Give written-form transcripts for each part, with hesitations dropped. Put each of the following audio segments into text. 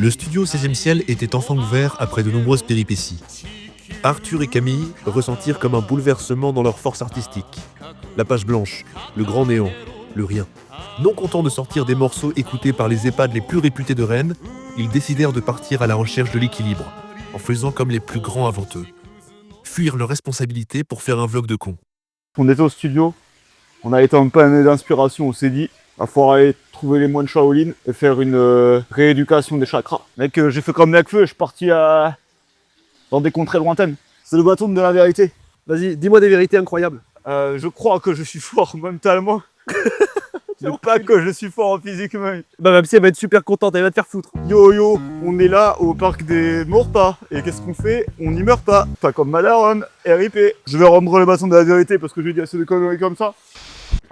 Le studio 16e ciel était enfin ouvert après de nombreuses péripéties. Arthur et Camille ressentirent comme un bouleversement dans leur force artistique. La page blanche, le grand néant, le rien. Non contents de sortir des morceaux écoutés par les EHPAD les plus réputés de Rennes, ils décidèrent de partir à la recherche de l'équilibre, en faisant comme les plus grands avant eux. Fuir leurs responsabilités pour faire un vlog de con. On était au studio, on a été en panne d'inspiration, on s'est dit, il va falloir aller trouver les moines Shaolin et faire une rééducation des chakras. Mec, j'ai fait comme Nekfeu, je suis parti dans des contrées lointaines. C'est le bâton de la vérité. Vas-y, dis-moi des vérités incroyables. Je crois que je suis fort mentalement. Mais pas que je suis fort physiquement. Bah ma psy elle va être super contente, elle va te faire foutre. Yo, on est là au parc des morts pas. Et qu'est-ce qu'on fait? On n'y meurt pas. Pas comme Madaron, RIP. Je vais rendre le bâton de la vérité parce que je vais dire c'est des conneries comme ça.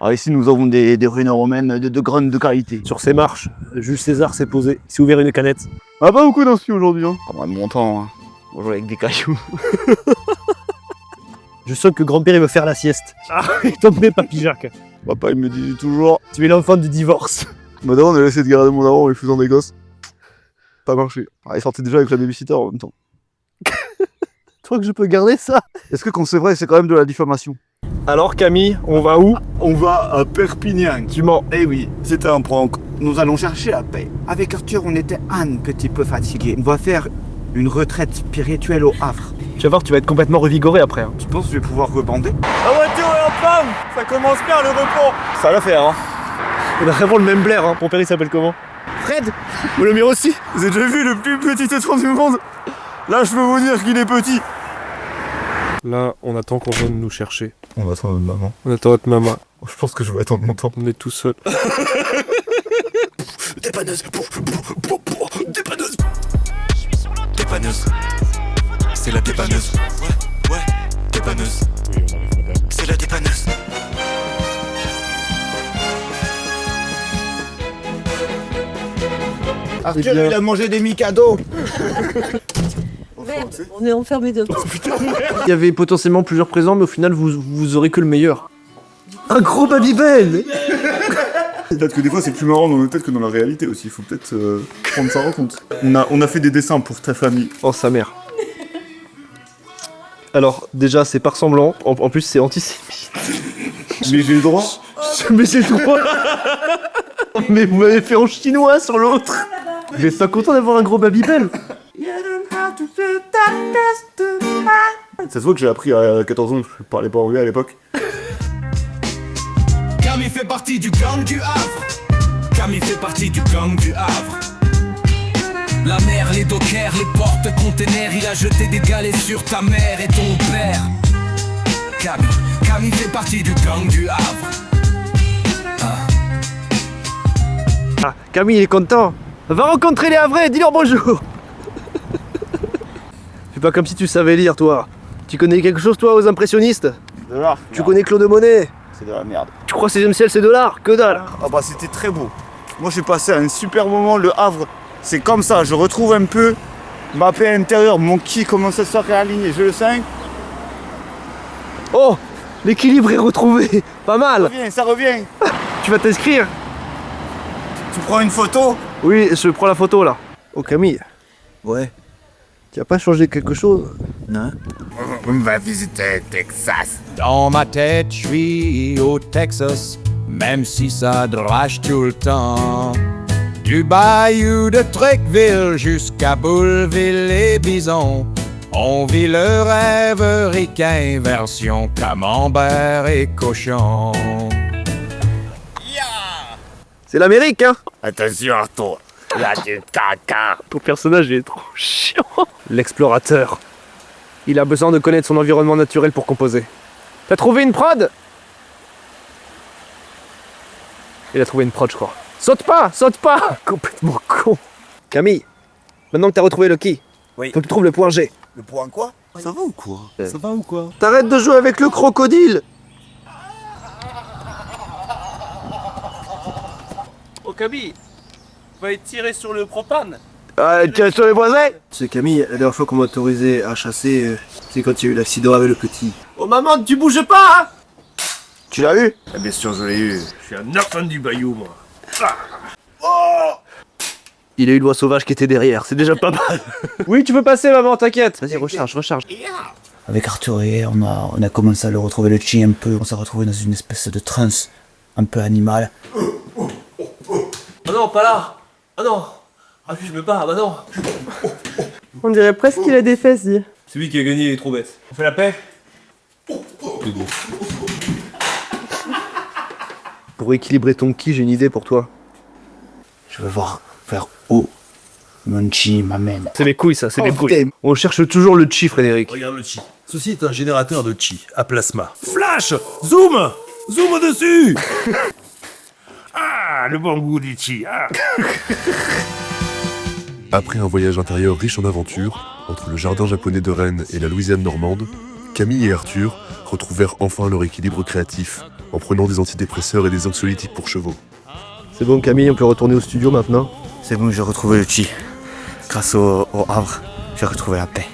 Alors ici nous avons des ruines romaines de grande qualité. Sur ces marches, Jules César s'est posé, il s'est ouvert une canette. On a pas beaucoup d'inspi aujourd'hui. Hein. Pas mal de mon temps. Hein. On joue avec des cailloux. Je sens que grand-père il veut faire la sieste. Ah, il tombe papy Jacques. Papa il me dit toujours. Tu es l'enfant du divorce. Madame on a essayé de garder mon daron en lui faisant des gosses. Pas marché. Ah, il sortait déjà avec la babysitter en même temps. Tu crois que je peux garder ça? Est-ce que quand c'est vrai c'est quand même de la diffamation? Alors Camille, on va où? On va à Perpignan. Tu mens. Eh oui, c'était un prank. Nous allons chercher la paix. Avec Arthur, on était un petit peu fatigué. On va faire une retraite spirituelle au Havre. Tu vas voir, tu vas être complètement revigoré après. Hein. Tu penses que je vais pouvoir rebander? La voiture est en panne. Ça commence bien le repos. Ça va faire, hein. On a vraiment le même blaire, hein. Ton père il s'appelle comment? Fred. Ou le mien aussi. Vous avez déjà vu le plus petit étron du monde? Là, je peux vous dire qu'il est petit. Là, on attend qu'on vienne nous chercher. On attend notre maman. On attend notre maman. Je pense que je vais attendre longtemps. On est tout seul. Dépanneuse. Dépanneuse. Dépanneuse. C'est la dépanneuse. Ouais. Dépanneuse. C'est la dépanneuse. Arthur, il a mangé des Mikado. Merde, on est enfermés dedans. Il y avait potentiellement plusieurs présents, mais au final vous aurez que le meilleur. Un gros Babybel. Peut-être que des fois c'est plus marrant dans nos têtes que dans la réalité aussi, il faut peut-être prendre ça en compte. On a fait des dessins pour ta famille. Oh sa mère. Alors déjà c'est pas ressemblant, en plus c'est antisémite. Mais j'ai le droit. Mais j'ai le droit. Mais vous m'avez fait en chinois sur l'autre. Vous êtes pas content d'avoir un gros Babybel? Ça se voit que j'ai appris à 14 ans, je parlais pas anglais à l'époque. Camille fait partie du gang du Havre. Camille fait partie du gang du Havre. La mer, les dockers, les portes-containers. Il a jeté des galets sur ta mère et ton père. Camille fait partie du gang du Havre. Ah, Camille il est content. Va rencontrer les Havrais, dis-leur bonjour. Fais pas comme si tu savais lire toi. Tu connais quelque chose toi aux impressionnistes? De l'art. Tu connais Claude Monet? C'est de la merde. Tu crois 16e ciel c'est de l'art? Que dalle. Ah bah c'était très beau. Moi j'ai passé un super moment, le Havre. C'est comme ça, je retrouve un peu ma paix intérieure, mon ki commence à se réaligner, je le sens. Oh, l'équilibre est retrouvé. Pas mal. Ça revient. Tu vas t'inscrire? Tu prends une photo? Oui, je prends la photo là. Oh Camille, Ouais. tu as pas changé quelque chose? Non. On va visiter Texas. Dans ma tête, je suis au Texas, même si ça drache tout le temps. Du bayou de Trecqueville jusqu'à Bouleville et Bison, on vit le rêve ricain, version camembert et cochon. C'est l'Amérique hein. Attention Arthur, il y a du caca. Ton personnage il est trop chiant. L'explorateur. Il a besoin de connaître son environnement naturel pour composer. T'as trouvé une prod? Il a trouvé une prod je crois. Saute pas! Complètement con. Camille, maintenant que t'as retrouvé le ki, Oui. faut que tu trouves le point G. Le point quoi? Ça va ou quoi? Ça va ou quoi? T'arrêtes de jouer avec le crocodile! Oh Camille, va être tiré sur le propane. Tiens sur les voisins! C'est Camille, la dernière fois qu'on m'a autorisé à chasser, c'est quand il y a eu l'accident avec le petit. Oh maman, tu bouges pas hein. Tu l'as eu? Bien sûr je l'ai eu. Je suis un enfant du bayou moi. Il a eu l'oie sauvage qui était derrière, c'est déjà pas mal. Oui, tu peux passer, maman, t'inquiète. Vas-y, recharge. Avec Arthur et on a commencé à le retrouver le chi un peu. On s'est retrouvé dans une espèce de transe un peu animale. Oh non, pas là. Ah non. Ah puis je me barre, bah non. On dirait presque qu'il a des fesses, dit. C'est lui qui a gagné, il est trop bête. On fait la paix? Pour équilibrer ton ki, j'ai une idée pour toi. Je veux voir vers où mon chi m'amène. C'est les couilles, ça, c'est les couilles. putain. On cherche toujours le chi, Frédéric. Regarde le chi. Ceci est un générateur de chi à plasma. Flash! Zoom! Zoom dessus! Ah, le bon goût du chi. Ah. Après un voyage intérieur riche en aventures, entre le jardin japonais de Rennes et la Louisiane normande, Camille et Arthur retrouvèrent enfin leur équilibre créatif, en prenant des antidépresseurs et des anxiolytiques pour chevaux. C'est bon, Camille, on peut retourner au studio maintenant. C'est bon, j'ai retrouvé le chi. Grâce au havre, j'ai retrouvé la paix.